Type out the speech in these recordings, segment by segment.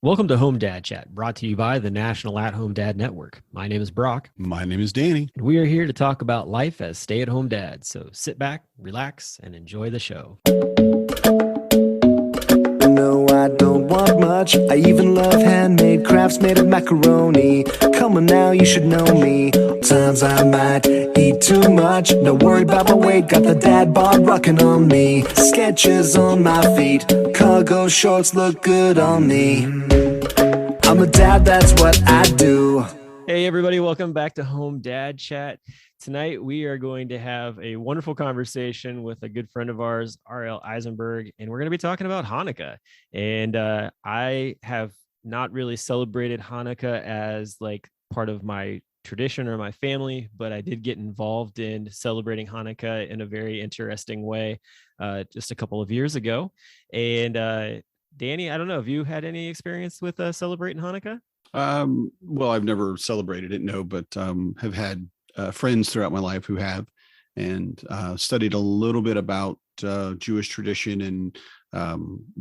Welcome to Home Dad Chat, brought to you by the National At-Home Dad Network. My name is Brock, My name is Danny. and we are here to talk about life as stay-at-home dads. So sit back, relax, and enjoy the show. No, I don't want much. I even love handmade crafts made of macaroni. Come on now, you should know me. Times I might eat too much. No worry about my weight, got the dad bod rocking on me. Sketches on my feet, cargo shorts look good on me. I'm a dad, that's what I do. Hey, everybody, welcome back to Home Dad Chat. Tonight, we are going to have a wonderful conversation with a good friend of ours, Ariel Isenberg, and we're going to be talking about Hanukkah. And I have not really celebrated Hanukkah as like part of my tradition or my family, but I did get involved in celebrating Hanukkah in a very interesting way just a couple of years ago. And Danny, I don't know, have you had any experience with celebrating Hanukkah? Well, I've never celebrated it, no, but have had friends throughout my life who have, and studied a little bit about Jewish tradition and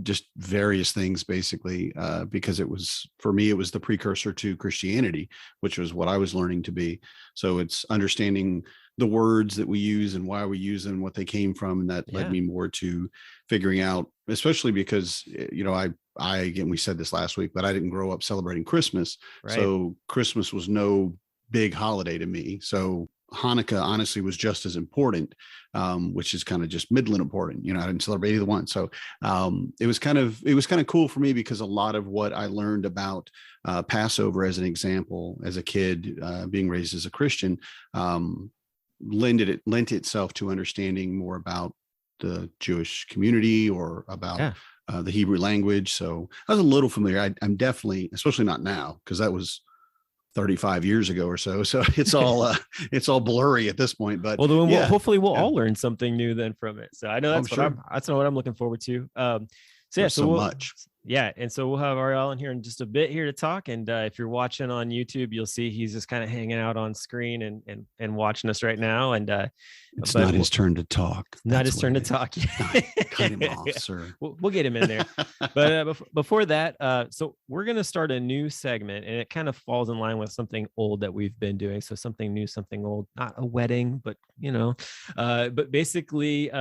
just various things, basically, because it was, for me, it was the precursor to Christianity, which was what I was learning to be. So it's understanding the words that we use and why we use them, what they came from, and that led me more to figuring out, especially because, again, we said this last week, but I didn't grow up celebrating Christmas. Right. So Christmas was no big holiday to me. So Hanukkah honestly was just as important, which is kind of just middling important. I didn't celebrate either one. So it was kind of cool for me because a lot of what I learned about Passover, as an example, as a kid, being raised as a Christian, lent itself to understanding more about the Jewish community or about the Hebrew language. So I was a little familiar. I'm definitely, especially not now, because that was 35 years ago or so. So it's all blurry at this point. But hopefully we'll all learn something new then from it. So I know that's what I'm looking forward to. Much. Yeah. And so we'll have Ariel in here in just a bit here to talk. And if you're watching on YouTube, you'll see he's just kind of hanging out on screen and watching us right now. And it's not his turn to talk. Not his turn to talk. Cut him off, sir. We'll get him in there. But before that, so we're going to start a new segment, and it kind of falls in line with something old that we've been doing. So something new, something old, not a wedding, but but basically,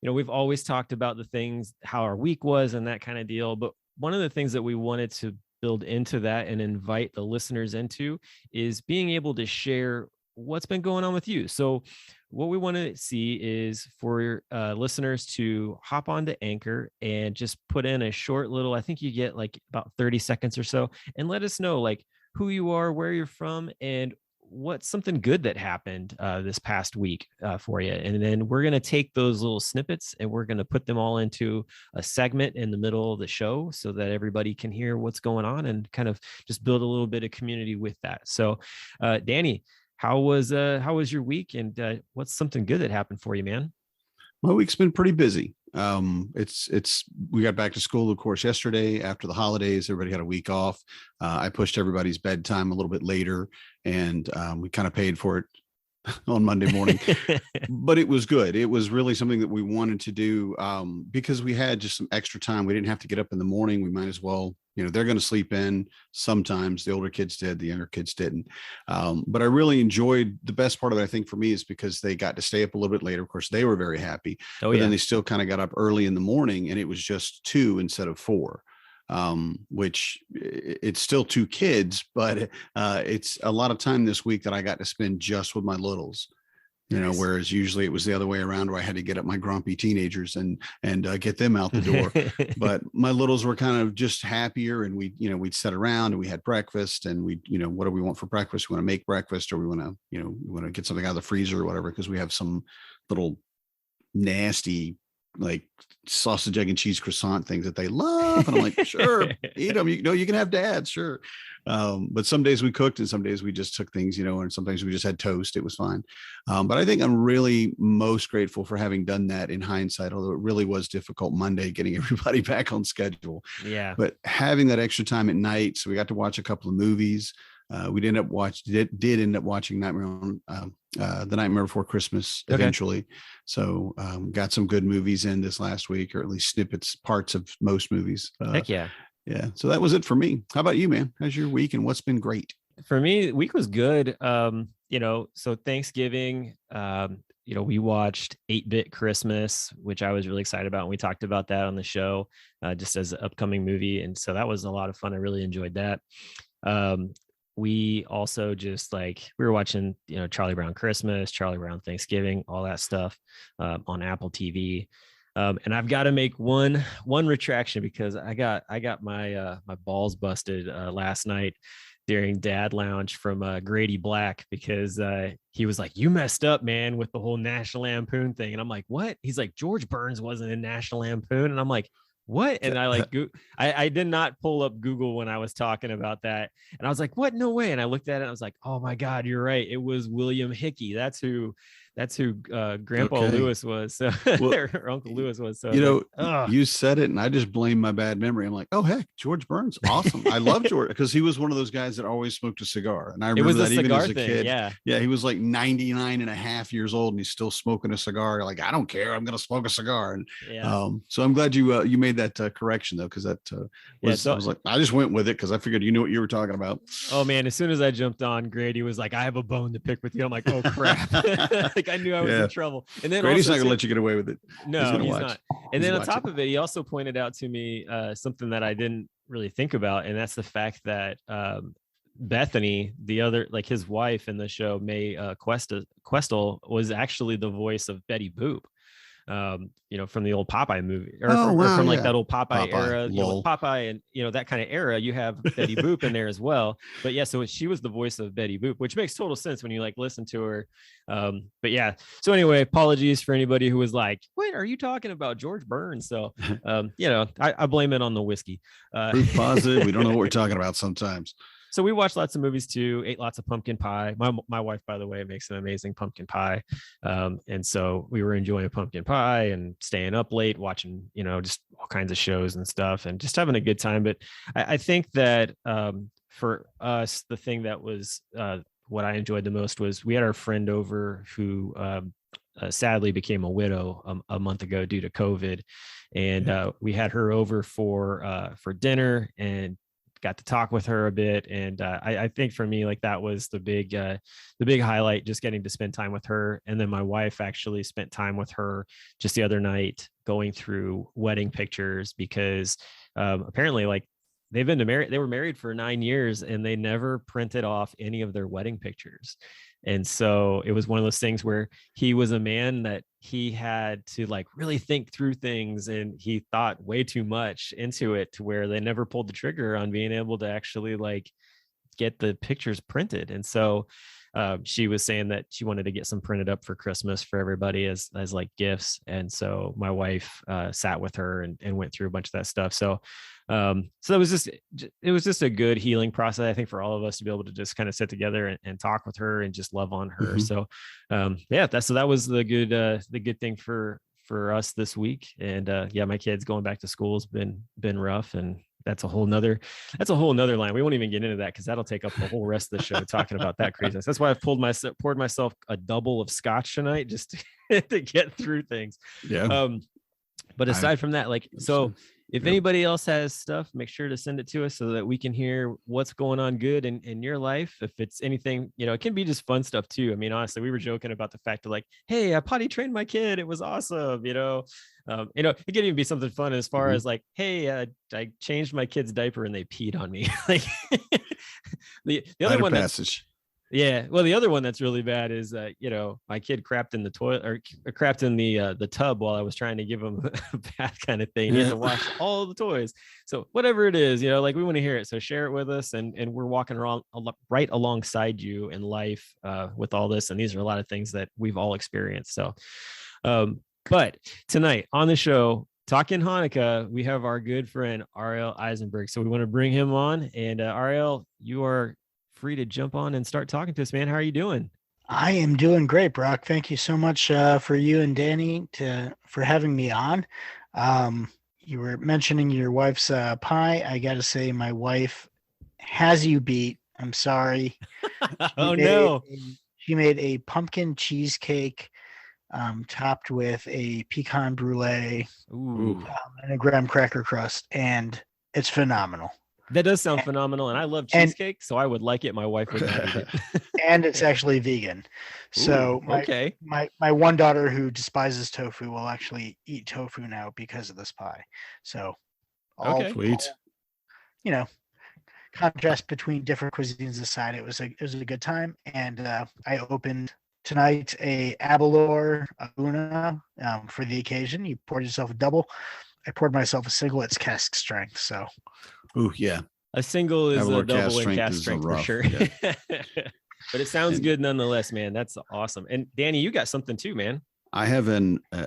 we've always talked about the things, how our week was and that kind of deal. But one of the things that we wanted to build into that and invite the listeners into is being able to share what's been going on with you. So what we want to see is for listeners to hop onto Anchor and just put in a short little, I think you get like about 30 seconds or so, and let us know like who you are, where you're from, and what's something good that happened this past week for you. And then we're going to take those little snippets and we're going to put them all into a segment in the middle of the show so that everybody can hear what's going on and kind of just build a little bit of community with that. So Danny, how was your week, and what's something good that happened for you, man? My week's been pretty busy. We got back to school, of course, yesterday after the holidays. Everybody had a week off. I pushed everybody's bedtime a little bit later, and we kind of paid for it on Monday morning, but it was good. It was really something that we wanted to do because we had just some extra time. We didn't have to get up in the morning. We might as well, they're going to sleep in. Sometimes the older kids did, the younger kids didn't. But I really enjoyed, the best part of it, I think, for me, is because they got to stay up a little bit later. Of course, they were very happy, but then they still kind of got up early in the morning, and it was just 2 instead of 4. Which it's still 2 kids, but it's a lot of time this week that I got to spend just with my littles, Nice. Whereas usually it was the other way around, where I had to get up my grumpy teenagers and get them out the door. But my littles were kind of just happier, and we'd sit around and we had breakfast, and we, what do we want for breakfast? We want to make breakfast, or we want to get something out of the freezer or whatever, because we have some little nasty, like, sausage, egg, and cheese croissant things that they love. And I'm like, sure, eat them. You can have dad, sure. But some days we cooked, and some days we just took things, and sometimes we just had toast. It was fine. But I think I'm really most grateful for having done that in hindsight, although it really was difficult Monday getting everybody back on schedule. Yeah. But having that extra time at night, so we got to watch a couple of movies. We did end up watching The Nightmare Before Christmas eventually. Okay. So got some good movies in this last week, or at least snippets, parts of most movies. Heck yeah. Yeah. So that was it for me. How about you, man? How's your week and what's been great? For me, the week was good. So Thanksgiving, we watched 8-Bit Christmas, which I was really excited about. And we talked about that on the show, just as an upcoming movie. And so that was a lot of fun. I really enjoyed that. We also just we were watching, Charlie Brown Christmas, Charlie Brown Thanksgiving, all that stuff on Apple TV. And I've got to make one retraction because I got my my balls busted last night during Dad Lounge from Grady Black because he was like, "You messed up, man, with the whole National Lampoon thing." And I'm like, "What?" He's like, "George Burns wasn't in National Lampoon." And I'm like, "What?" And I did not pull up Google when I was talking about that. And I was like, "What? No way." And I looked at it and I was like, "Oh my God, you're right. It was William Hickey. That's who Grandpa Lewis was." So or Uncle Lewis was. So you said it and I just blame my bad memory. I'm like, oh heck, George Burns. Awesome. I love George because he was one of those guys that always smoked a cigar. And I remember that even as a kid. Yeah, he was like 99 and a half years old and he's still smoking a cigar. Like, I don't care. I'm going to smoke a cigar. And so I'm glad you made that correction though, because that I was like, I just went with it because I figured you knew what you were talking about. Oh man, as soon as I jumped on, Grady was like, "I have a bone to pick with you." I'm like, "Oh crap." I knew I was in trouble. And then Grady's not gonna let you get away with it. No, he's not. And then on top of it, he also pointed out to me something that I didn't really think about, and that's the fact that Bethany, the other, his wife in the show, Mae Questel, was actually the voice of Betty Boop. From the old Popeye movie or from that old Popeye era, with Popeye and, that kind of era, you have Betty Boop in there as well. But yeah, so she was the voice of Betty Boop, which makes total sense when you listen to her. But yeah, so anyway, apologies for anybody who was like, "What are you talking about, George Burns?" So, I blame it on the whiskey. Proof positive. We don't know what we're talking about sometimes. So we watched lots of movies too, ate lots of pumpkin pie. My wife, by the way, makes an amazing pumpkin pie. And so we were enjoying pumpkin pie and staying up late, watching, just all kinds of shows and stuff and just having a good time. But I think that for us, the thing that was what I enjoyed the most was we had our friend over who sadly became a widow a month ago due to COVID. And we had her over for dinner and got to talk with her a bit. And I think for me, that was the big highlight, just getting to spend time with her. And then my wife actually spent time with her just the other night going through wedding pictures because apparently they were married for 9 years and they never printed off any of their wedding pictures. And so it was one of those things where he was a man that he had to really think through things, and he thought way too much into it to where they never pulled the trigger on being able to actually get the pictures printed. And so she was saying that she wanted to get some printed up for Christmas for everybody as gifts. And so my wife sat with her and went through a bunch of that stuff. So it was just a good healing process, I think, for all of us to be able to just kind of sit together and talk with her and just love on her. So that was the good thing for us this week. And my kids going back to school has been rough, and that's a whole nother line. We won't even get into that because that'll take up the whole rest of the show talking about that craziness. That's why I've poured myself a double of scotch tonight just to get through things. Yeah. But aside from that, if anybody else has stuff, make sure to send it to us so that we can hear what's going on good in your life. If it's anything, it can be just fun stuff too. I mean, honestly, we were joking about the fact that hey, I potty trained my kid. It was awesome. It could even be something fun as far as hey, I changed my kid's diaper and they peed on me. The other one passage. Yeah. Well, the other one that's really bad is, my kid crapped in the toilet or crapped in the tub while I was trying to give him a bath kind of thing. He has to wash all the toys. So whatever it is, we want to hear it. So share it with us. And we're walking around right alongside you in life with all this. And these are a lot of things that we've all experienced. So, but tonight on the show, talking Hanukkah, we have our good friend, Ariel Isenberg. So we want to bring him on. And Ariel, you are free to jump on and start talking to us, man. How are you doing? I am doing great, Brock. Thank you so much for you and Danny for having me on. You were mentioning your wife's pie. I got to say, my wife has you beat. I'm sorry. She made a pumpkin cheesecake topped with a pecan brulee and a graham cracker crust. And It's phenomenal. That does sound phenomenal, and I love cheesecake, so I would like it. My wife would not eat it. And it's actually vegan. So Ooh, okay. my one daughter who despises tofu will actually eat tofu now because of this pie. So Okay. Sweet. You know, contrast between different cuisines aside, it was a good time. And I opened tonight a Abalor Una for the occasion. You poured yourself a double. I poured myself a single. It's cask strength. So. Ooh, yeah. A single is a Avalor double in cast cast strength for rough, sure. yeah. But it sounds good nonetheless, man. That's awesome. And Danny, you got something too, man. I have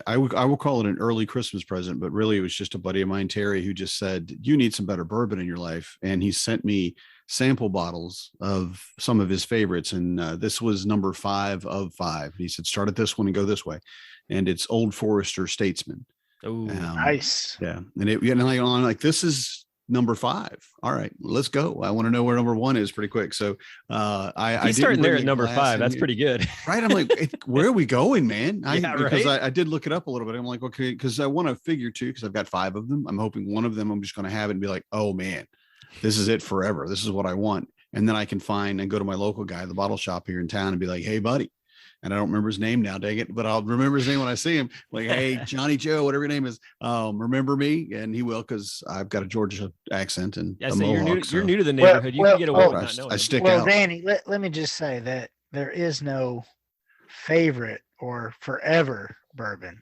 I will call it an early Christmas present, but really it was just a buddy of mine, Terry, who just said, you need some better bourbon in your life. And he sent me sample bottles of some of his favorites. And this was number 5 of 5. He said, start at this one and go this way. And it's Old Forester Statesman. Oh, Nice. Yeah. And I'm like, this is number 5. All right, let's go. I want to know where number 1 is pretty quick. So I starting there at number 5. That's pretty good. Right. I'm like, where are we going, man? Because right? I did look it up a little bit. I'm like, okay, because I want to figure too, because I've got 5 of them. I'm hoping one of them I'm just going to have it and be like, oh man, this is it forever. This is what I want. And then I can find and go to my local guy, the bottle shop here in town, and be like, hey, buddy. And I don't remember his name now, dang it, but I'll remember his name when I see him. Like, hey, Johnny Joe, whatever your name is, remember me? And he will, because I've got a Georgia accent and yeah, so you're new to the neighborhood. You can get away with not knowing. I stick well, out. Danny, let me just say that there is no favorite or forever bourbon,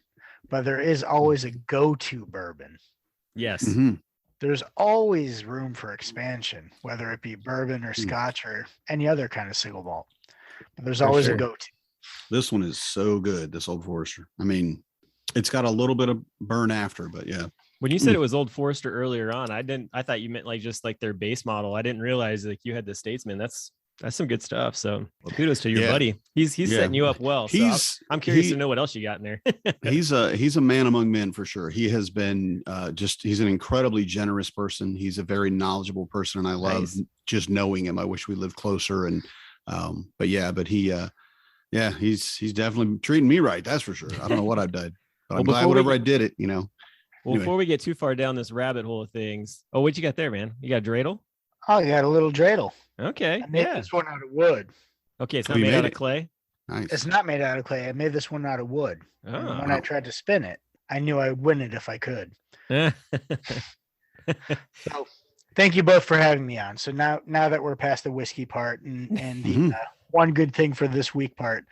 but there is always a go-to bourbon. Yes. Mm-hmm. There's always room for expansion, whether it be bourbon or scotch or any other kind of single malt. But there's always a go-to. This one is so good, this Old Forester. I mean, it's got a little bit of burn after, but yeah. When you said it was Old Forester earlier on, I thought you meant like just like their base model. I didn't realize like you had the Statesman. That's some good stuff. So kudos to your buddy. He's setting you up well. So I'm curious to know what else you got in there. he's a man among men for sure. He has been he's an incredibly generous person. He's a very knowledgeable person, and I love just knowing him. I wish we lived closer. And he's definitely treating me right. That's for sure. I don't know what I've done, but I'm glad whatever I did it, Well, anyway. Before we get too far down this rabbit hole of things, what you got there, man? You got a dreidel? Oh, you got a little dreidel. Okay. I made this one out of wood. Okay, it's not made out of clay? Nice. It's not made out of clay. I made this one out of wood. Oh. When I tried to spin it, I knew I would win it if I could. So thank you both for having me on. So now that we're past the whiskey part and the one good thing for this week part,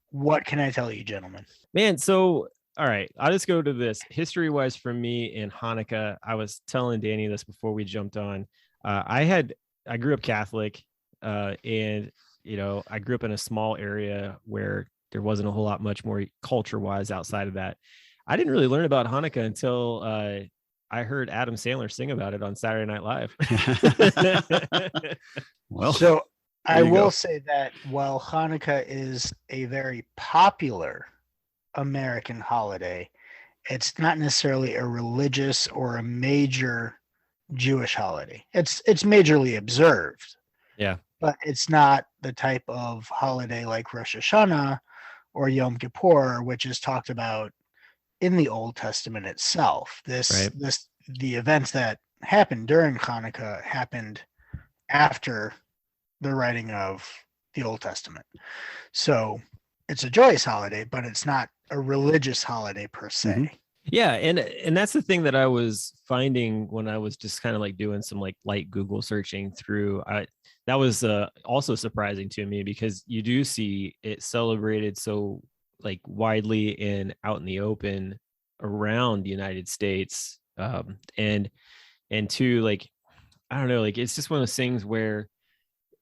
what can I tell you, gentlemen? Man, so all right, I'll just go to this. History-wise for me in Hanukkah, I was telling Danny this before we jumped on. I grew up Catholic, and I grew up in a small area where there wasn't a whole lot much more culture-wise outside of that. I didn't really learn about Hanukkah until I heard Adam Sandler sing about it on Saturday Night Live. Well, so I will say that while Hanukkah is a very popular American holiday, it's not necessarily a religious or a major Jewish holiday. It's majorly observed. Yeah. But it's not the type of holiday like Rosh Hashanah or Yom Kippur, which is talked about in the Old Testament itself. The events that happened during Hanukkah happened after the writing of the Old Testament. So it's a joyous holiday, but it's not a religious holiday per se. Mm-hmm. Yeah, and that's the thing that I was finding when I was just kind of like doing some like light Google searching through. That was also surprising to me, because you do see it celebrated so like widely and out in the open around the United States, and two, like, I don't know, like it's just one of those things where,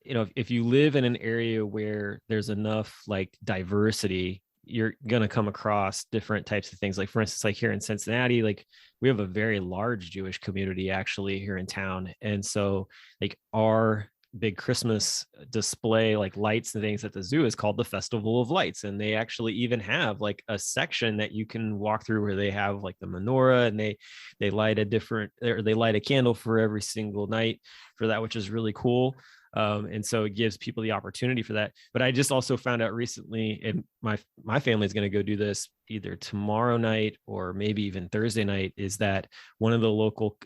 if you live in an area where there's enough like diversity, you're going to come across different types of things. Like, for instance, like here in Cincinnati, like we have a very large Jewish community actually here in town. And so like our big Christmas display, like lights and things at the zoo, is called the Festival of Lights. And they actually even have like a section that you can walk through where they have like the menorah, and they light a candle for every single night for that, which is really cool. And so it gives people the opportunity for that. But I just also found out recently, and my family is going to go do this either tomorrow night or maybe even Thursday night, is that one of the local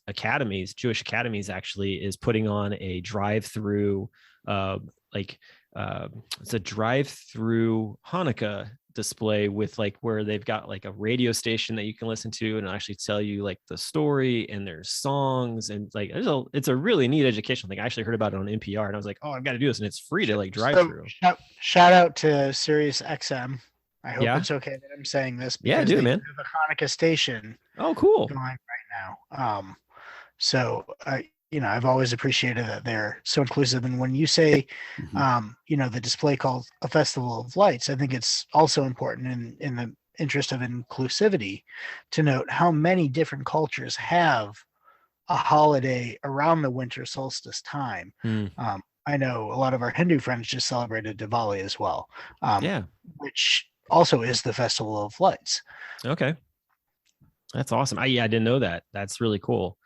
academies, Jewish academies, actually is putting on a drive-through, it's a drive-through Hanukkah display with like where they've got like a radio station that you can listen to and actually tell you like the story, and there's songs, and like it's a really neat educational thing. I actually heard about it on NPR and I was like, oh, I've got to do this, and it's free to like drive through. Shout out to Sirius XM. I hope it's okay that I'm saying this. Yeah, dude, man. Have a Hanukkah station. Oh, cool. Going right now. So I've always appreciated that they're so inclusive. And when you say, the display called a Festival of Lights, I think it's also important in the interest of inclusivity to note how many different cultures have a holiday around the winter solstice time. I know a lot of our Hindu friends just celebrated Diwali as well, which also is the Festival of Lights. Okay. That's awesome. I didn't know that. That's really cool.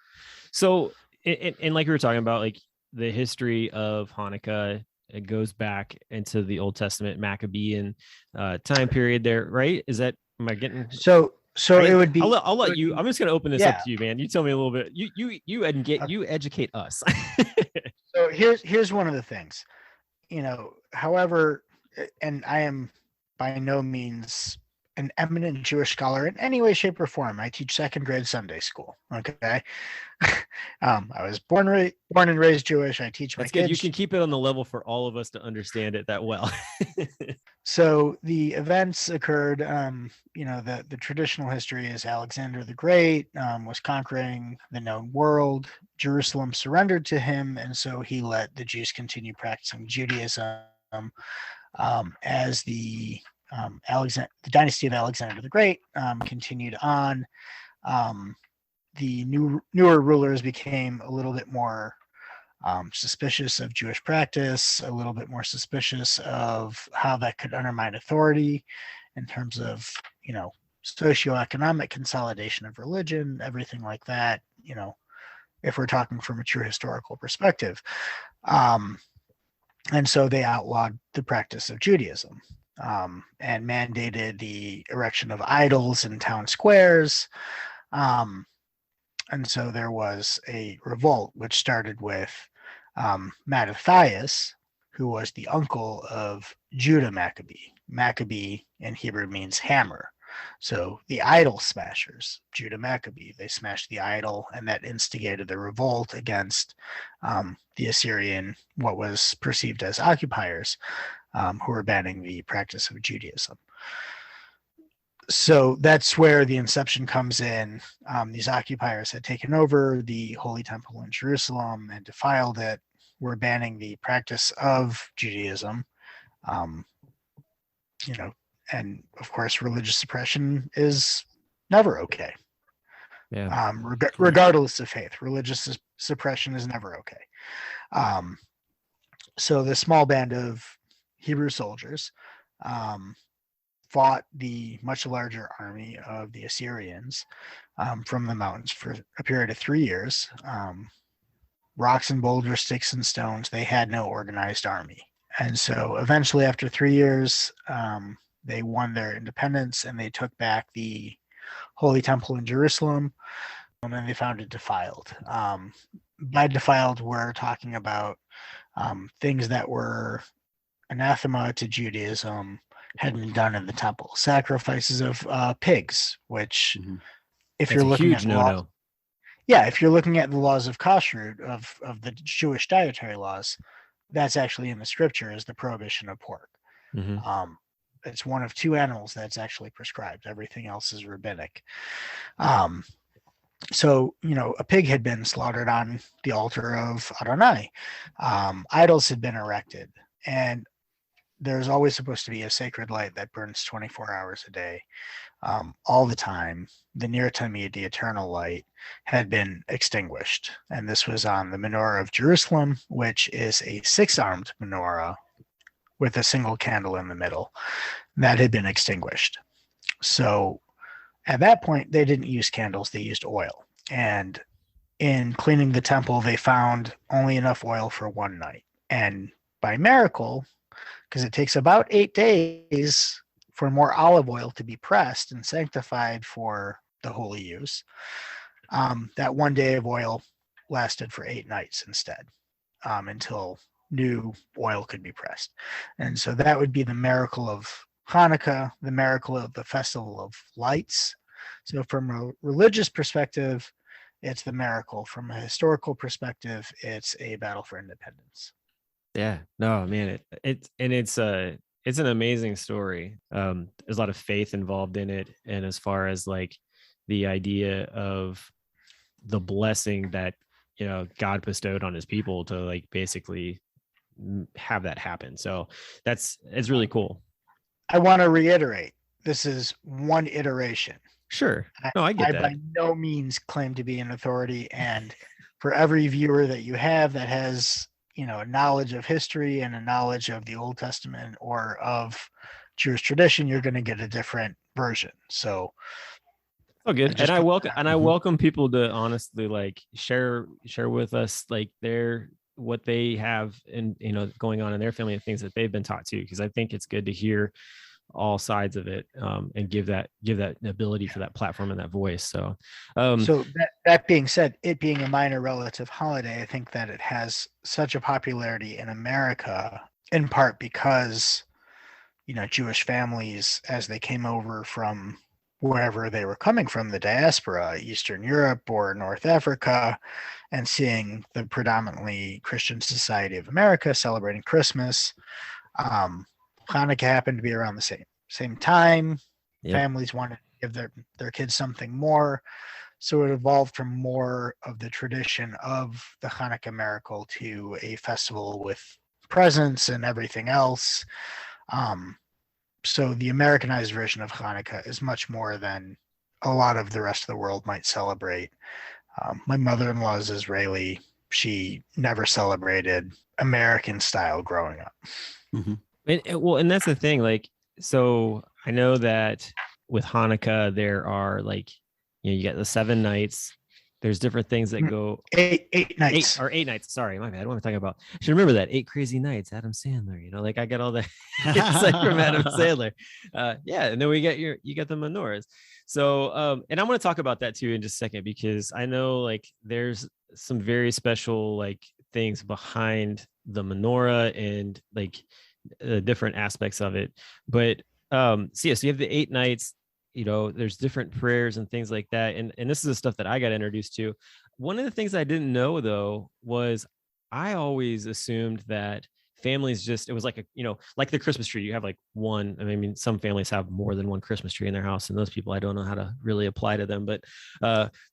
So, and like we were talking about, like the history of Hanukkah, it goes back into the Old Testament Maccabean time period there, right? Am I getting? So it would be. I'll let you. I'm just going to open this up to you, man. You tell me a little bit. You educate us. So here's one of the things, however, and I am by no means an eminent Jewish scholar in any way, shape, or form. I teach second grade Sunday school. Okay. I was born and raised Jewish. I teach my kids. That's good. You can keep it on the level for all of us to understand it that well. So the events occurred, the traditional history is Alexander the Great was conquering the known world. Jerusalem surrendered to him. And so he let the Jews continue practicing Judaism as the dynasty of Alexander the Great continued on. The newer rulers became a little bit more suspicious of Jewish practice, a little bit more suspicious of how that could undermine authority in terms of, socioeconomic consolidation of religion, everything like that, if we're talking from a true historical perspective. And so they outlawed the practice of Judaism. And mandated the erection of idols in town squares. And so there was a revolt, which started with Mattathias, who was the uncle of Judah Maccabee. Maccabee in Hebrew means hammer. So the idol smashers, Judah Maccabee, they smashed the idol, and that instigated the revolt against the Assyrian, what was perceived as occupiers, who were banning the practice of Judaism. So that's where the inception comes in. These occupiers had taken over the Holy Temple in Jerusalem and defiled it, were banning the practice of Judaism. And of course, religious suppression is never okay. Yeah. Regardless of faith, religious suppression is never okay. So the small band of Hebrew soldiers fought the much larger army of the Assyrians from the mountains for a period of 3 years. Rocks and boulders, sticks and stones, they had no organized army. And so eventually, after 3 years, they won their independence and they took back the Holy Temple in Jerusalem, and then they found it defiled. By defiled, we're talking about things that were anathema to Judaism had been done in the temple. Sacrifices of pigs, which if you're looking at laws, if you're looking at the laws of kashrut of the Jewish dietary laws, that's actually in the scripture as the prohibition of pork. It's one of two animals that's actually prescribed. Everything else is rabbinic. So, a pig had been slaughtered on the altar of Adonai. Idols had been erected, and there's always supposed to be a sacred light that burns 24 hours a day, all the time. The Ner Tamid, the eternal light, had been extinguished. And this was on the menorah of Jerusalem, which is a 6-armed menorah with a single candle in the middle. That had been extinguished. So at that point, they didn't use candles, they used oil. And in cleaning the temple, they found only enough oil for one night. And by miracle, because it takes about 8 days for more olive oil to be pressed and sanctified for the holy use, that 1 day of oil lasted for 8 nights instead, until new oil could be pressed. And so that would be the miracle of Hanukkah, the miracle of the Festival of Lights. So from a religious perspective, it's the miracle. From a historical perspective, it's a battle for independence. Yeah, no, man, it's an amazing story. There's a lot of faith involved in it, and as far as like the idea of the blessing that God bestowed on his people to like basically have that happen. So it's really cool. I want to reiterate, this is one iteration. Sure. No, I get that. By no means claim to be an authority, and for every viewer that you have that has a knowledge of history and a knowledge of the Old Testament or of Jewish tradition, you're going to get a different version. So good. And I welcome people to honestly like share with us like what they have and going on in their family and things that they've been taught to, because I think it's good to hear all sides of it, and give that ability for that platform and that voice. So that being said, it being a minor relative holiday, I think that it has such a popularity in America, in part because Jewish families, as they came over from wherever they were coming from, the diaspora, Eastern Europe or North Africa, and seeing the predominantly Christian society of America celebrating Christmas. Hanukkah happened to be around the same time. Yep. Families wanted to give their kids something more. So it evolved from more of the tradition of the Hanukkah miracle to a festival with presents and everything else. So the Americanized version of Hanukkah is much more than a lot of the rest of the world might celebrate. My mother-in-law is Israeli. She never celebrated American style growing up. Mm-hmm. And that's the thing. Like, so I know that with Hanukkah, there are like, you get the 7 nights. There's different things that go eight nights. 8 nights. Sorry, my bad. What am I talking about? I should remember that 8 crazy nights. Adam Sandler. Like I get all that. It's like from Adam Sandler. Yeah, and then you get the menorahs. So, and I'm going to talk about that too in just a second, because I know like there's some very special like things behind the menorah and like different aspects of it. But so you have the 8 nights. There's different prayers and things like that. And this is the stuff that I got introduced to. One of the things I didn't know though, was I always assumed that families it was like like the Christmas tree, you have like one. I mean, some families have more than one Christmas tree in their house, and those people, I don't know how to really apply to them. But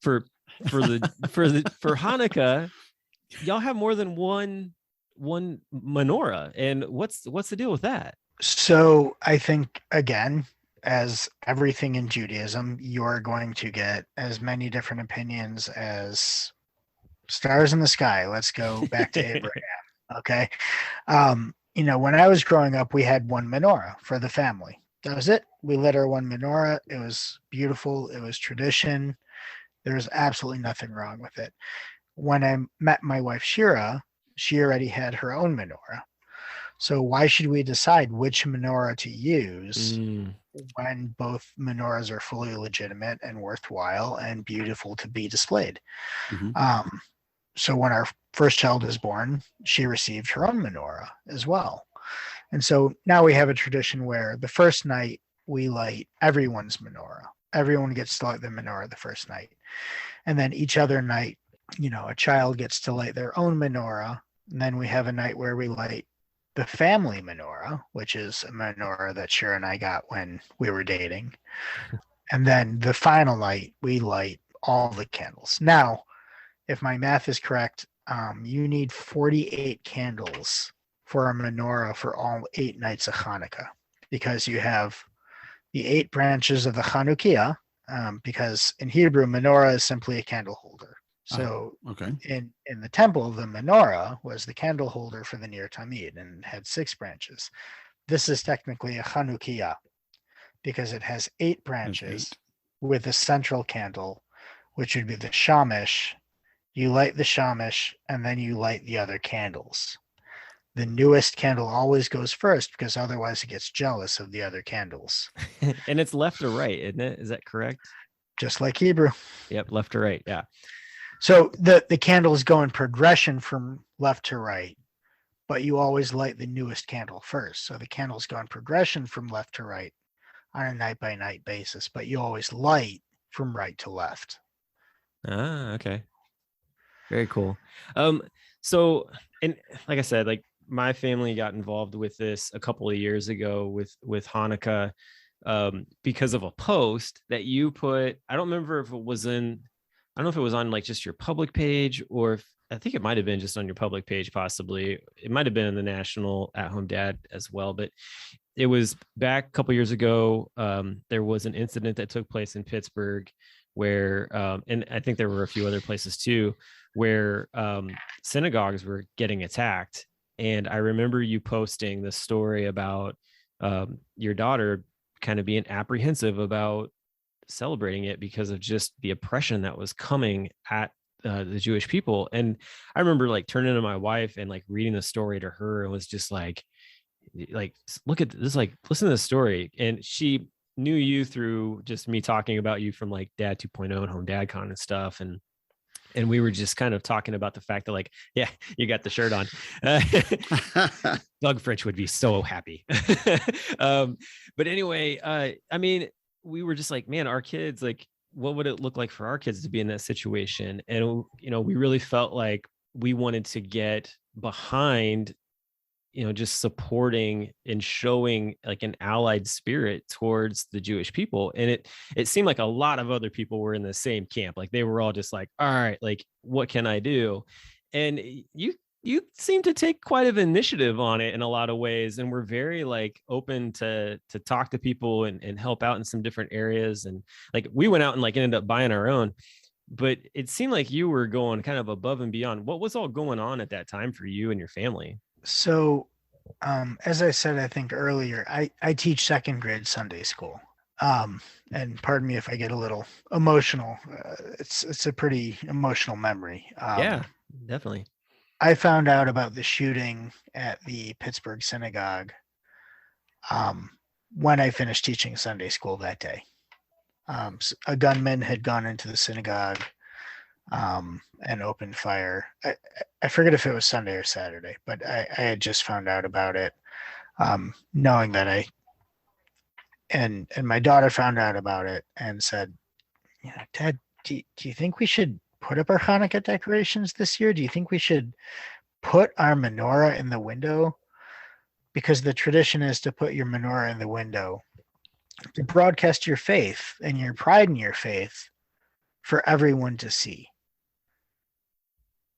for Hanukkah, y'all have more than one menorah. And what's the deal with that? So I think, again, as everything in Judaism, you're going to get as many different opinions as stars in the sky. Let's go back to Abraham. Okay. When I was growing up, we had one menorah for the family. That was it. We lit our one menorah. It was beautiful. It was tradition. There was absolutely nothing wrong with it. When I met my wife, Shira, she already had her own menorah. So why should we decide which menorah to use when both menorahs are fully legitimate and worthwhile and beautiful to be displayed? Mm-hmm. So when our first child was born, she received her own menorah as well. And so now we have a tradition where the first night we light everyone's menorah. Everyone gets to light the menorah the first night. And then each other night, a child gets to light their own menorah. And then we have a night where we light the family menorah, which is a menorah that Shira and I got when we were dating. And then the final night, we light all the candles. Now, if my math is correct, you need 48 candles for a menorah for all 8 nights of Hanukkah, because you have the 8 branches of the Chanukiah, because in Hebrew, menorah is simply a candle holder. So in the temple, the menorah was the candle holder for the Ner Tamid and had 6 branches. This is technically a Chanukiah because it has 8 branches with a central candle, which would be the shamash. You light the shamash and then you light the other candles. the newest candle always goes first, because otherwise it gets jealous of the other candles. And it's left to right, isn't it? Is that correct? Just like Hebrew. Yep, left to right. Yeah. So the candles go in progression from left to right, but you always light the newest candle first. So the candles go in progression from left to right on a night by night basis, but you always light from right to left. Ah, okay. Very cool. So, and like I said, like my family got involved with this a couple of years ago with Hanukkah, because of a post that you put. I don't remember if it was in, I don't know if it was on like just your public page, or if, I think it might have been just on your public page, possibly. It might have been in the National At Home Dad as well, but it was back a couple years ago. There was an incident that took place in Pittsburgh where, and I think there were a few other places too, where synagogues were getting attacked. And I remember you posting the story about your daughter kind of being apprehensive about celebrating it because of just the oppression that was coming at the Jewish people. And I remember like turning to my wife and like reading the story to her, and was just like, look at this, like, listen to this story. And she knew you through just me talking about you from like Dad 2.0 and Home Dad Con and stuff. And we were just kind of talking about the fact that, like, yeah, you got the shirt on. Doug Fritch would be so happy. But anyway, I mean, we were just like, man, our kids, like, what would it look like for our kids to be in that situation? And, you know, we really felt like we wanted to get behind, you know, just supporting and showing like an allied spirit towards the Jewish people. And it seemed like a lot of other people were in the same camp. Like they were all just like, all right, like, what can I do? And you seem to take quite an initiative on it in a lot of ways. And we're very like open to talk to people and help out in some different areas. And like, we went out and like ended up buying our own, but it seemed like you were going kind of above and beyond. What was all going on at that time for you and your family? So, as I said, I think earlier, I teach second grade Sunday school. And pardon me if I get a little emotional. It's a pretty emotional memory. Yeah, definitely. I found out about the shooting at the Pittsburgh synagogue when I finished teaching Sunday school that day. A gunman had gone into the synagogue and opened fire. I forget if it was Sunday or Saturday, but I had just found out about it, knowing that and my daughter found out about it and said, you know, Dad, do you think we should put up our Hanukkah decorations this year? Do you think we should put our menorah in the window? Because the tradition is to put your menorah in the window to broadcast your faith and your pride in your faith for everyone to see.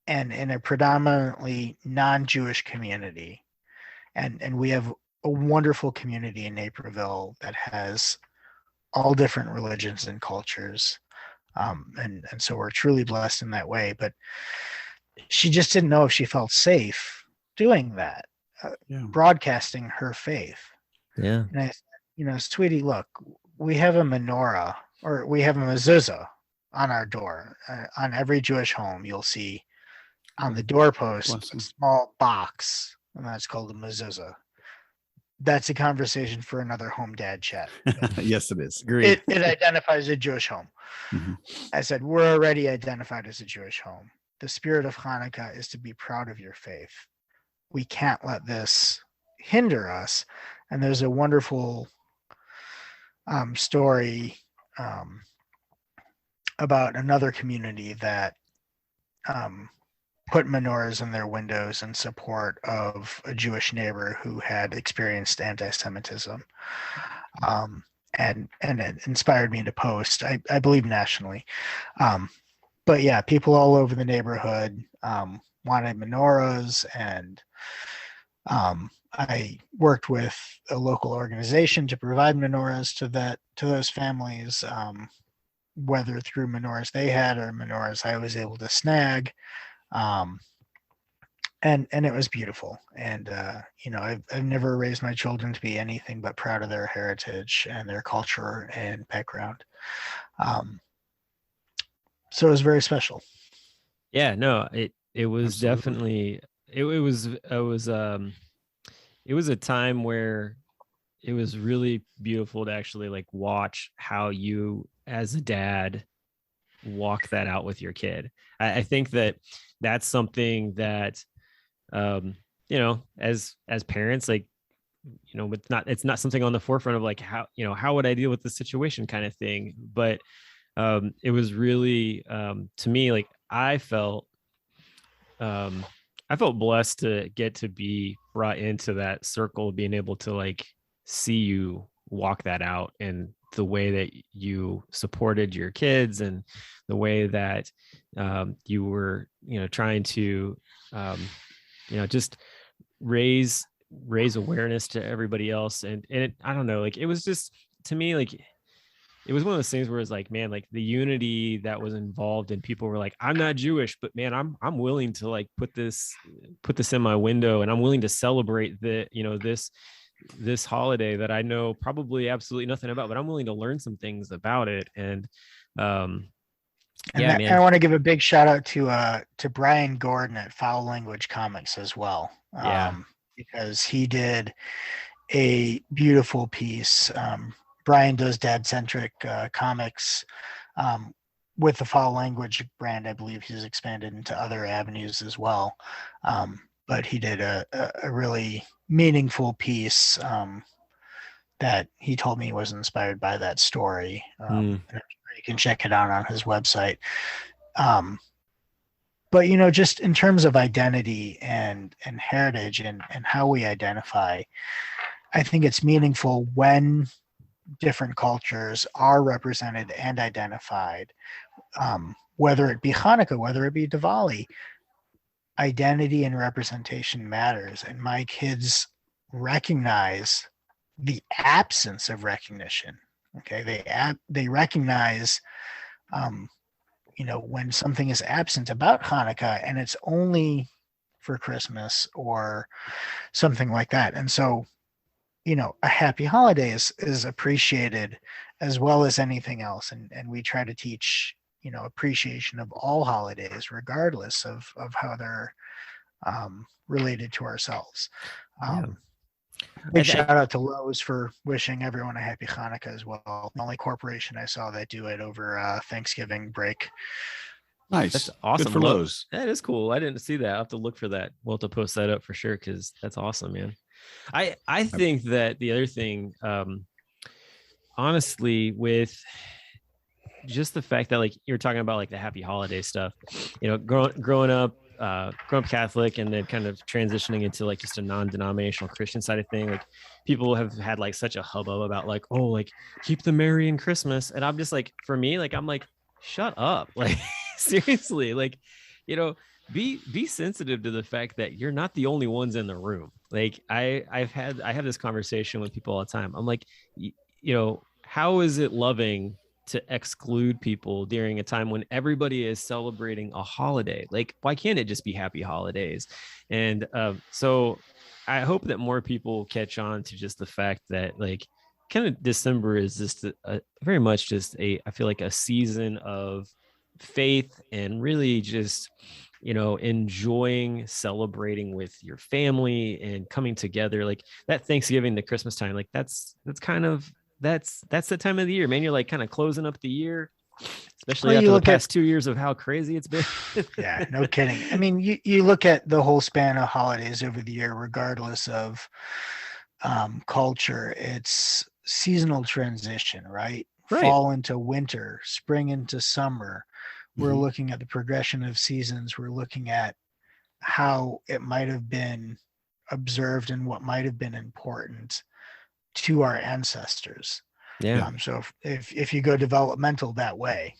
And in a predominantly non-Jewish community. And we have a wonderful community in Naperville that has all different religions and cultures. And so we're truly blessed in that way. But she just didn't know if she felt safe doing that, broadcasting her faith. Yeah. And I said, you know, sweetie, look, we have a menorah, or we have a mezuzah on our door. On every Jewish home, you'll see on the doorpost a small box, and that's called a mezuzah. That's a conversation for another home dad chat. Yes, it is. Agreed. It identifies a Jewish home. Mm-hmm. I said, we're already identified as a Jewish home. The spirit of Hanukkah is to be proud of your faith. We can't let this hinder us. And there's a wonderful story about another community that put menorahs in their windows in support of a Jewish neighbor who had experienced anti-Semitism. And it inspired me to post, I believe nationally. But yeah, people all over the neighborhood wanted menorahs, and I worked with a local organization to provide menorahs to those families, whether through menorahs they had or menorahs I was able to snag. And it was beautiful. And, you know, I've never raised my children to be anything but proud of their heritage and their culture and background. So it was very special. Yeah, no, it was Absolutely. Definitely it was a time where it was really beautiful to actually like watch how you as a dad walk that out with your kid. I think that that's something that you know, as parents, like, you know, it's not something on the forefront of like how, you know, how would I deal with the situation kind of thing. But it was really to me, like I felt blessed to get to be brought into that circle, being able to like see you walk that out, and the way that you supported your kids, and the way that you were, you know, trying to, you know, just raise awareness to everybody else. And I don't know, like it was just, to me, like it was one of those things where it's like, man, like the unity that was involved, and people were like, I'm not Jewish, but man, I'm willing to like put this in my window, and I'm willing to celebrate the, you know, this holiday that I know probably absolutely nothing about, but I'm willing to learn some things about it. And yeah, man. I want to give a big shout out to Brian Gordon at Foul Language Comics as well. Yeah. Because he did a beautiful piece. Brian does dad-centric comics with the Foul Language brand. I believe he's expanded into other avenues as well. But he did a really meaningful piece that he told me was inspired by that story. You can check it out on his website. But, you know, just in terms of identity and heritage and how we identify, I think it's meaningful when different cultures are represented and identified, whether it be Hanukkah, whether it be Diwali. Identity and representation matters, and my kids recognize the absence of recognition. Okay, they recognize, you know, when something is absent about Hanukkah, and it's only for Christmas or something like that. And so, you know, a happy holiday is appreciated as well as anything else. And we try to teach, you know, appreciation of all holidays, regardless of how they're related to ourselves. Big shout out to Lowe's for wishing everyone a happy Hanukkah as well. The only corporation I saw that do it over Thanksgiving break. Nice. That's awesome. Good for Lowe's. That is cool. I didn't see that. I'll have to look for that. We'll have to post that up for sure, because that's awesome, man. I think that the other thing, honestly, with just the fact that like you're talking about like the happy holiday stuff, you know, growing up Catholic, and then kind of transitioning into like just a non-denominational Christian side of thing, like people have had like such a hubbub about like, oh, like keep the merry in Christmas. And I'm just like, for me, like, I'm like, shut up. Like, seriously, like, you know, be sensitive to the fact that you're not the only ones in the room. Like I have this conversation with people all the time. I'm like, you know, how is it loving to exclude people during a time when everybody is celebrating a holiday? Like, why can't it just be happy holidays? And so I hope that more people catch on to just the fact that like kind of December is just very much just I feel like a season of faith, and really just, you know, enjoying celebrating with your family and coming together. Like that Thanksgiving to Christmas time, like that's the time of the year, man. You're like kind of closing up the year, especially after the past 2 years of how crazy it's been. Yeah, no kidding. I mean, you look at the whole span of holidays over the year, regardless of culture, it's seasonal transition, right? Fall into winter, spring into summer. We're looking at the progression of seasons. We're looking at how it might have been observed and what might have been important to our ancestors. Yeah. So if you go developmental that way.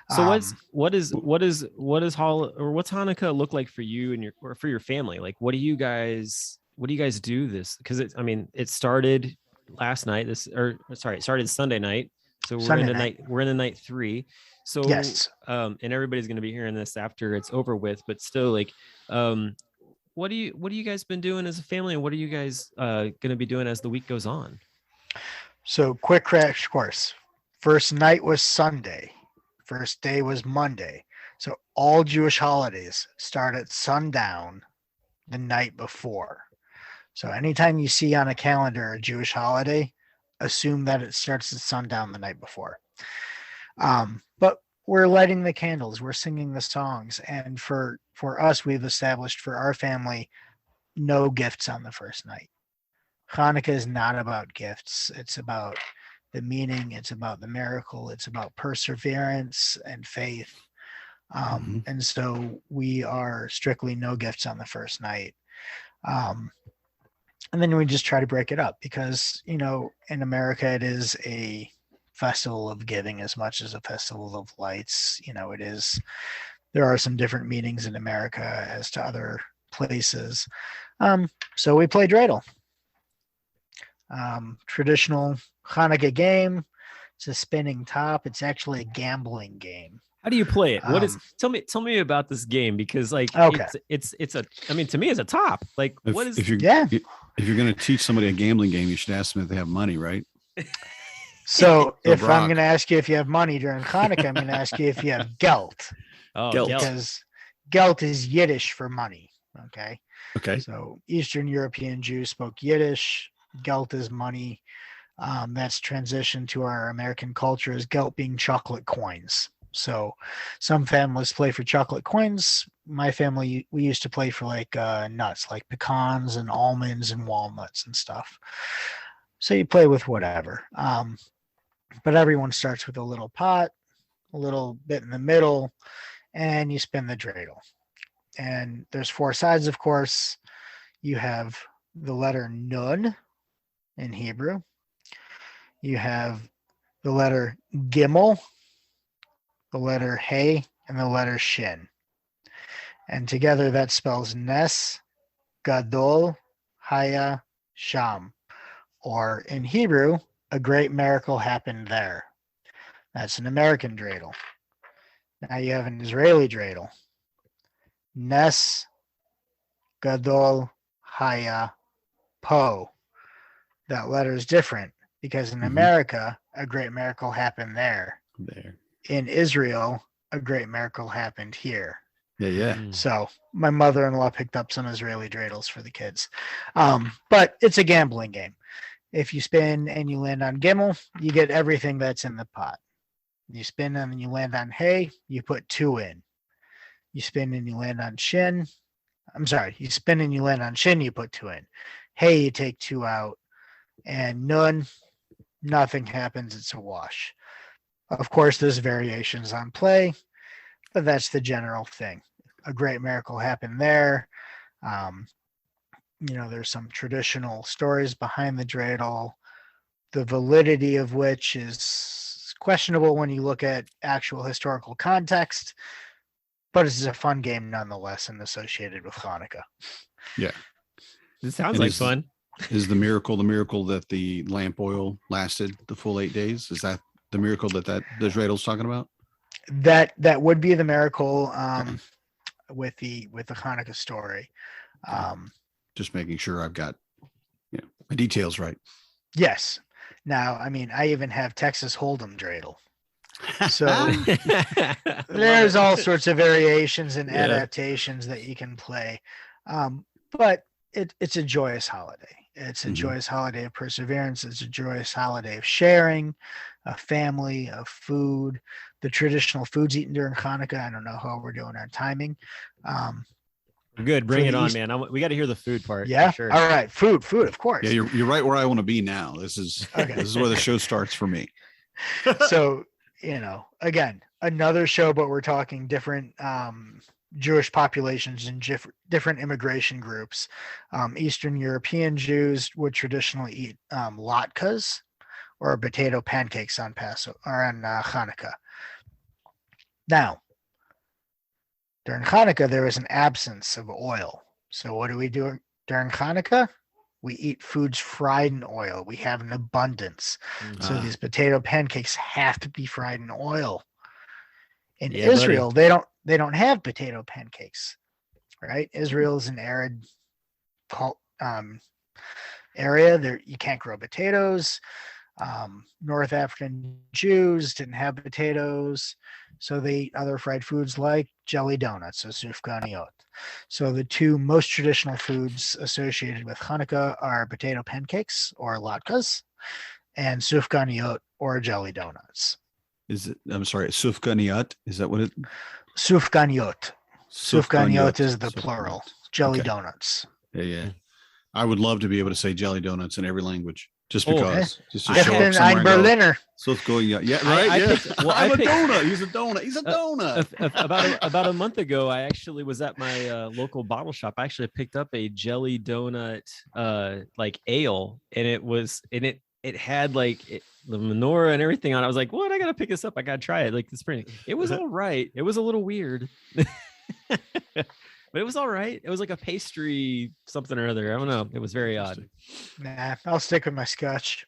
So what's Hanukkah look like for you and for your family? Like, what do you guys do this? Because it started last night. It started Sunday night. So we're in night 3. So yes. And everybody's going to be hearing this after it's over with, but still, like, what do you guys been doing as a family, and what are you guys going to be doing as the week goes on? So quick crash course. First night was Sunday. First day was Monday. So all Jewish holidays start at sundown the night before. So anytime you see on a calendar a Jewish holiday, assume that it starts at sundown the night before. But we're lighting the candles, we're singing the songs, and for us, we've established for our family no gifts on the first night. Hanukkah is not about gifts. It's about the meaning. It's about the miracle. It's about perseverance and faith. And so we are strictly no gifts on the first night. And then we just try to break it up because, you know, in America, it is a festival of giving as much as a festival of lights. You know, it is, there are some different meanings in America as to other places. So we play dreidel. Traditional Hanukkah game. It's a spinning top. It's actually a gambling game. How do you play it? What is? Tell me about this game, because like okay. it's a. I mean, to me, it's a top. Like, what is? If you're going to teach somebody a gambling game, you should ask them if they have money, right? So if Brock, I'm going to ask you if you have money during Hanukkah, I'm going to ask you if you have geld. Oh, geld. Because geld is Yiddish for money. Okay. Okay. So Eastern European Jews spoke Yiddish. Geld is money. That's transitioned to our American culture as geld being chocolate coins. So some families play for chocolate coins. My family, we used to play for like nuts, like pecans and almonds and walnuts and stuff. So you play with whatever. But everyone starts with a little pot, a little bit in the middle, and you spin the dreidel. And there's 4 sides, of course. You have the letter Nun in Hebrew. You have the letter Gimel, the letter Hey, and the letter Shin. And together that spells Nes, Gadol, Haya, Sham. Or in Hebrew, a great miracle happened there. That's an American dreidel. Now you have an Israeli dreidel. Nes, Gadol, Haya, Po. That letter is different because in America, a great miracle happened there. In Israel, a great miracle happened here. Yeah. So my mother-in-law picked up some Israeli dreidels for the kids. But it's a gambling game. If you spin and you land on Gimel, you get everything that's in the pot. You spin and you land on Hey, you put 2 in. You spin and you land on Shin. I'm sorry, you spin and you land on Shin, you put 2 in. Hey, you take 2 out. And Nun, nothing happens. It's a wash. Of course, there's variations on play, but that's the general thing. A great miracle happened there. You know, there's some traditional stories behind the dreidel, the validity of which is questionable when you look at actual historical context, but it's a fun game nonetheless and associated with Hanukkah. Yeah. It sounds like fun. Is the miracle that the lamp oil lasted the full 8 days? Is that the miracle that the dreidel is talking about? That would be the miracle with the Hanukkah story. Just making sure I've got my details right. Yes. Now, I mean, I even have Texas Hold'em dreidel. So there's all sorts of variations and adaptations that you can play. But it's a joyous holiday. It's a joyous holiday of perseverance. It's a joyous holiday of sharing, of family, of food, the traditional foods eaten during Hanukkah. I don't know how we're doing our timing. Good. Bring it on, man. We got to hear the food part. Yeah. Sure. All right. Food, of course. Yeah, you're right where I want to be now. This is where the show starts for me. So, you know, again, another show, but we're talking different Jewish populations and different immigration groups. Eastern European Jews would traditionally eat latkes or potato pancakes on Passover or on Hanukkah. Now, during Hanukkah, there is an absence of oil. So what do we do during Hanukkah? We eat foods fried in oil. We have an abundance. So these potato pancakes have to be fried in oil. In Israel, they don't have potato pancakes, right? Israel is an arid area. There you can't grow potatoes. North African Jews didn't have potatoes, so they ate other fried foods like jelly donuts, so sufganiyot. So the two most traditional foods associated with Hanukkah are potato pancakes or latkes and sufganiyot or jelly donuts. Is it? I'm sorry, sufganiyat. Is that what it? Sufganiyot. Sufganiyot is the Sufganiyot. plural. Jelly Okay. donuts. Yeah. I would love to be able to say jelly donuts in every language, just Oh, because, just to I show think up Ein somewhere and go, Berliner. Sufganiyat. Yeah, right. I Yeah. picked- well, I I'm a picked- donut. He's a donut. He's a donut. About a month ago, I actually was at my local bottle shop. I actually picked up a jelly donut like ale, and it had like the menorah and everything on it. I was like, what? I gotta pick this up. I gotta try it. Like this spring. It was all right. It was a little weird. But it was all right. It was like a pastry something or other. I don't know. It was very odd. Nah, I'll stick with my scotch.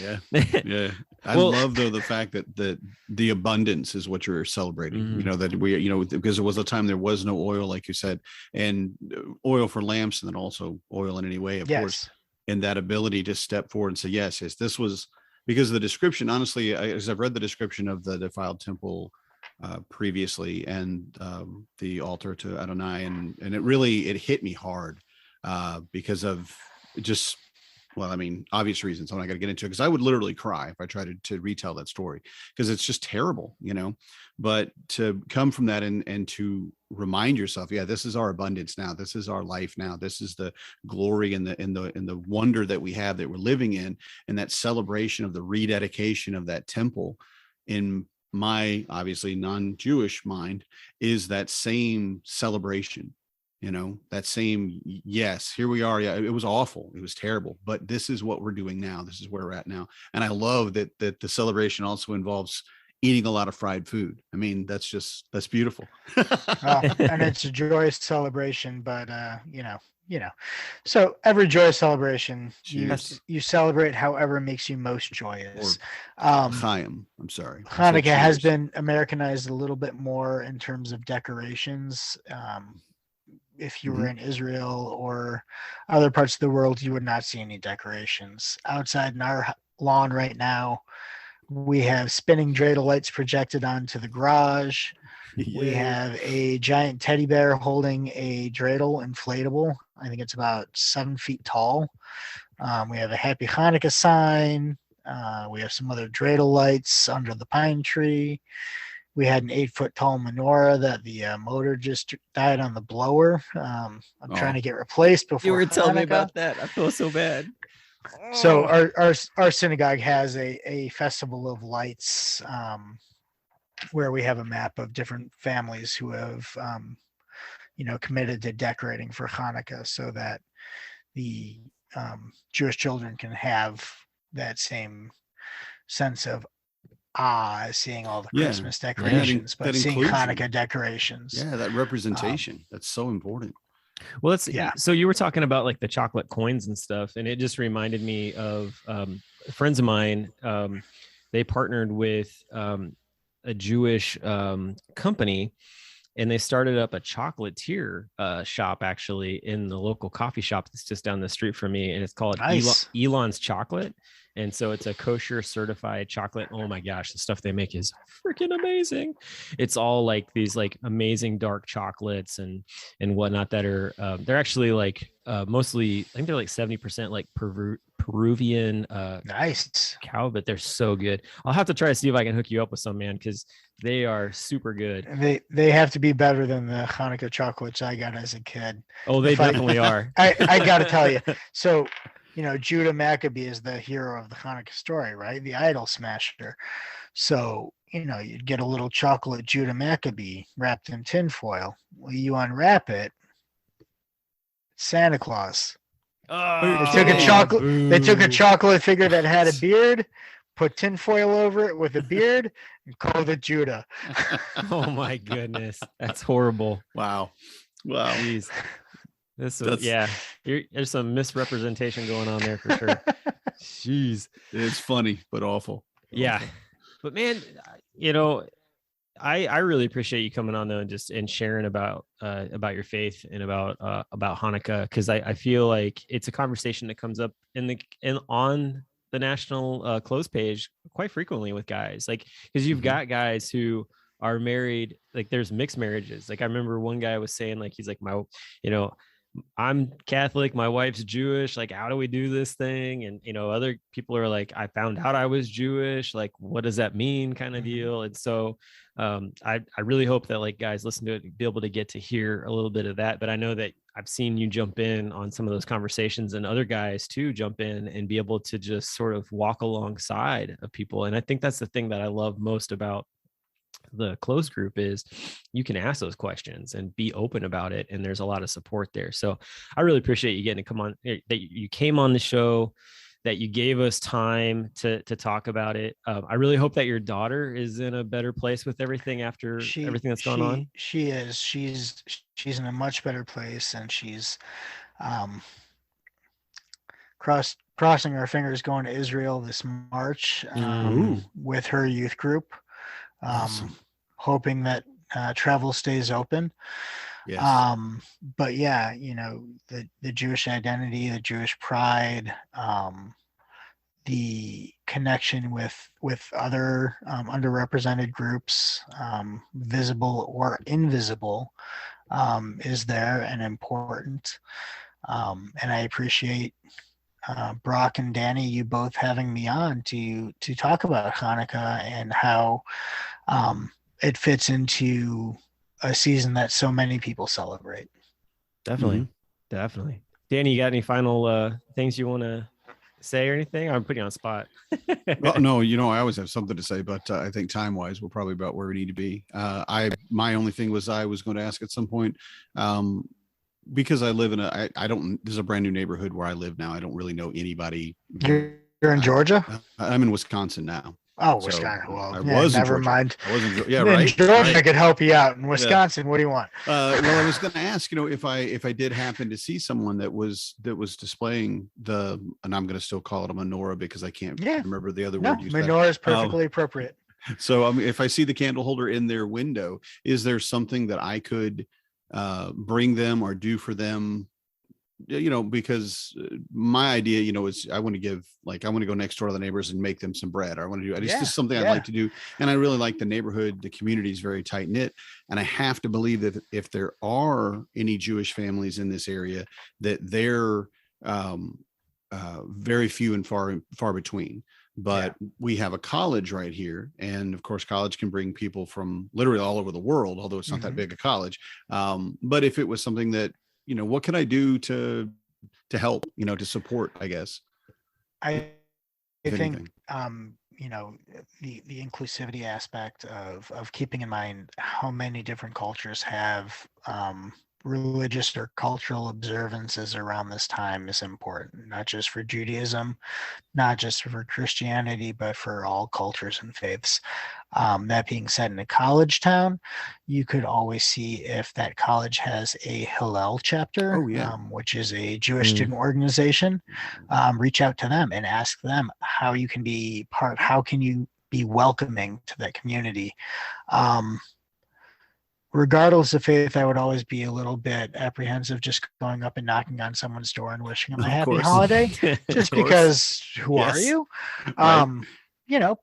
Yeah. Yeah. I Well- love though the fact that the abundance is what you're celebrating. Mhm. You know, that we, because there was a time there was no oil, like you said, and oil for lamps, and then also oil in any way, of course. Yes. And that ability to step forward and say, yes, this was, because of the description, honestly, as I've read the description of the defiled temple previously, and the altar to Adonai, and it hit me hard because of just, well, I mean, obvious reasons. I'm not going to get into it, because I would literally cry if I tried to retell that story, because it's just terrible, but to come from that and to remind yourself, yeah, this is our abundance now. This is our life now. This is the glory and the wonder that we have, that we're living in, and that celebration of the rededication of that temple, in my obviously non-Jewish mind, is that same celebration. That same, yes, here we are. Yeah, it was awful. It was terrible, but this is what we're doing now. This is where we're at now. And I love that the celebration also involves eating a lot of fried food. I mean, that's beautiful. And it's a joyous celebration, but so every joyous celebration, Cheers. you celebrate however makes you most joyous. Chaim, I'm sorry. I said Hanukkah has cheers. been Americanized a little bit more in terms of decorations. If you were in Israel or other parts of the world, you would not see any decorations. Outside in our lawn right now, we have spinning dreidel lights projected onto the garage. We Yay. have a giant teddy bear holding a dreidel inflatable. I think it's about 7 feet tall. We have a Happy Hanukkah sign. We have some other dreidel lights under the pine tree. We had an 8-foot tall menorah that the motor just died on the blower. I'm trying to get replaced before You were telling me Hanukkah. about that. I feel so bad. So our synagogue has a festival of lights where we have a map of different families who have committed to decorating for Hanukkah, so that the Jewish children can have that same sense of as seeing all the Yeah. Christmas That decorations, but seeing inclusion. Hanukkah decorations. Yeah, that representation. That's so important. Well, Yeah. So you were talking about like the chocolate coins and stuff, and it just reminded me of friends of mine. They partnered with a Jewish company, and they started up a chocolatier shop actually in the local coffee shop that's just down the street from me, and it's called Nice. Elon's Chocolate. And so it's a kosher certified chocolate. Oh my gosh, the stuff they make is freaking amazing. It's all like these like amazing dark chocolates and whatnot that are they're actually like mostly, I think they're like 70% like Peruvian Nice. cow, but they're so good. I'll have to try to see if I can hook you up with some, man, because they are super good. They have to be better than the Hanukkah chocolates I got as a kid. Oh, they If I- definitely are. I got to tell you. So, Judah Maccabee is the hero of the Hanukkah story, right? The idol smasher. So, you'd get a little chocolate Judah Maccabee wrapped in tinfoil. Well, you unwrap it, Santa Claus. Oh, They took a chocolate. They took a boo. chocolate figure that had a beard, put tinfoil over it with a beard, and called it Judah. Oh my goodness, that's horrible. Wow. Jeez. That's- There's some misrepresentation going on there for sure. Jeez. It's funny, but awful. Yeah. Awful. But man, I really appreciate you coming on though and sharing about your faith and about Hanukkah, because I feel like it's a conversation that comes up on the national close page quite frequently with guys, like, because you've got guys who are married, like there's mixed marriages. Like I remember one guy was saying, like, he's like, I'm Catholic, my wife's Jewish, like how do we do this thing? And other people are like, I found out I was Jewish, like what does that mean, kind of deal. And so I really hope that like guys listen to it, be able to get to hear a little bit of that. But I know that I've seen you jump in on some of those conversations, and other guys too jump in and be able to just sort of walk alongside of people. And I think that's the thing that I love most about the closed group is you can ask those questions and be open about it, and there's a lot of support there. So I really appreciate you getting to come on, that you came on the show, that you gave us time to talk about it. I really hope that your daughter is in a better place with everything after everything that's going on. She is. She's in a much better place, and she's crossing our fingers going to Israel this March with her youth group. Awesome. Hoping that travel stays open. Yes. But yeah, the Jewish identity, the Jewish pride, the connection with other underrepresented groups, visible or invisible, is there and important. And I appreciate Brock and Danny, you both having me on to talk about Hanukkah and how it fits into a season that so many people celebrate. Definitely. Danny, you got any final things you want to say or anything? I'm putting you on the spot. Well, no, I always have something to say, but I think time wise, we're probably about where we need to be. My only thing was I was going to ask at some point, because I live in this is a brand new neighborhood where I live now. I don't really know anybody. You're in Georgia? I'm in Wisconsin now. Oh, Wisconsin. So well, I was never in mind. I wasn't. Yeah, in right. Georgia, right. I could help you out. In Wisconsin, what do you want? Well, I was going to ask, if I did happen to see someone that was displaying and I'm going to still call it a menorah because I can't remember the other word. Menorah is perfectly appropriate. So if I see the candle holder in their window, is there something that I could bring them or do for them? Because my idea, is I want to go next door to the neighbors and make them some bread. Or it's just something I'd like to do. And I really like the neighborhood. The community is very tight knit. And I have to believe that if there are any Jewish families in this area, that they're very few and far between. But we have a college right here. And of course, college can bring people from literally all over the world, although it's not that big a college. But if it was something that, what can I do to help, to support, I guess. I think, the inclusivity aspect of keeping in mind how many different cultures have religious or cultural observances around this time is important, not just for Judaism, not just for Christianity, but for all cultures and faiths. That being said, in a college town, you could always see if that college has a Hillel chapter, which is a Jewish student organization. Reach out to them and ask them how you can be how can you be welcoming to that community. Regardless of faith, I would always be a little bit apprehensive just going up and knocking on someone's door and wishing them a happy holiday, just because who are you? Right.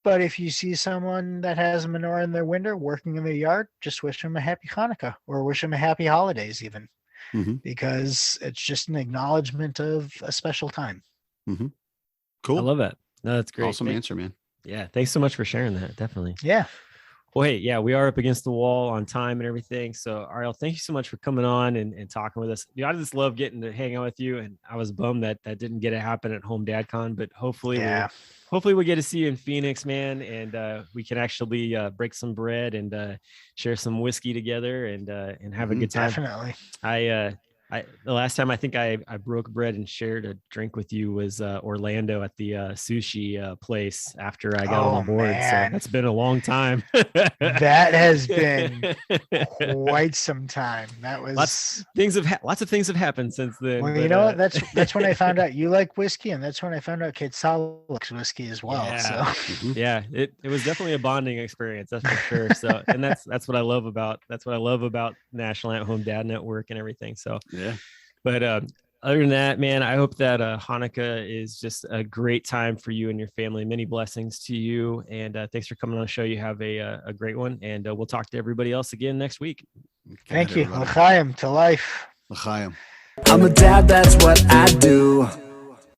But if you see someone that has a menorah in their window working in their yard, just wish them a happy Hanukkah or wish them a happy holidays even, because it's just an acknowledgement of a special time. Cool. I love that. No, that's great. Awesome answer, man. Yeah. Thanks so much for sharing that. Definitely. Yeah. Well, hey, we are up against the wall on time and everything. So, Ariel, thank you so much for coming on and talking with us. I just love getting to hang out with you, and I was bummed that didn't get to happen at Home DadCon, but hopefully we'll get to see you in Phoenix, man, and we can actually break some bread and share some whiskey together and have a good time. Definitely. The last time I think I broke bread and shared a drink with you was Orlando at the sushi place after I got on the board. Man. So that's been a long time. That has been quite some time. That was lots of things have happened since then. Well, you know what? That's when I found out you like whiskey, and that's when I found out Kate Sal likes whiskey as well. Yeah. So yeah, it was definitely a bonding experience, that's for sure. So, and that's what I love about National At Home Dad Network and everything. So yeah. But Other than that, man, I hope that Hanukkah is just a great time for you and your family. Many blessings to you. And thanks for coming on the show. You have a great one. And we'll talk to everybody else again next week. Thank you. L'chaim to life. L'chaim. I'm a dad, that's what I do.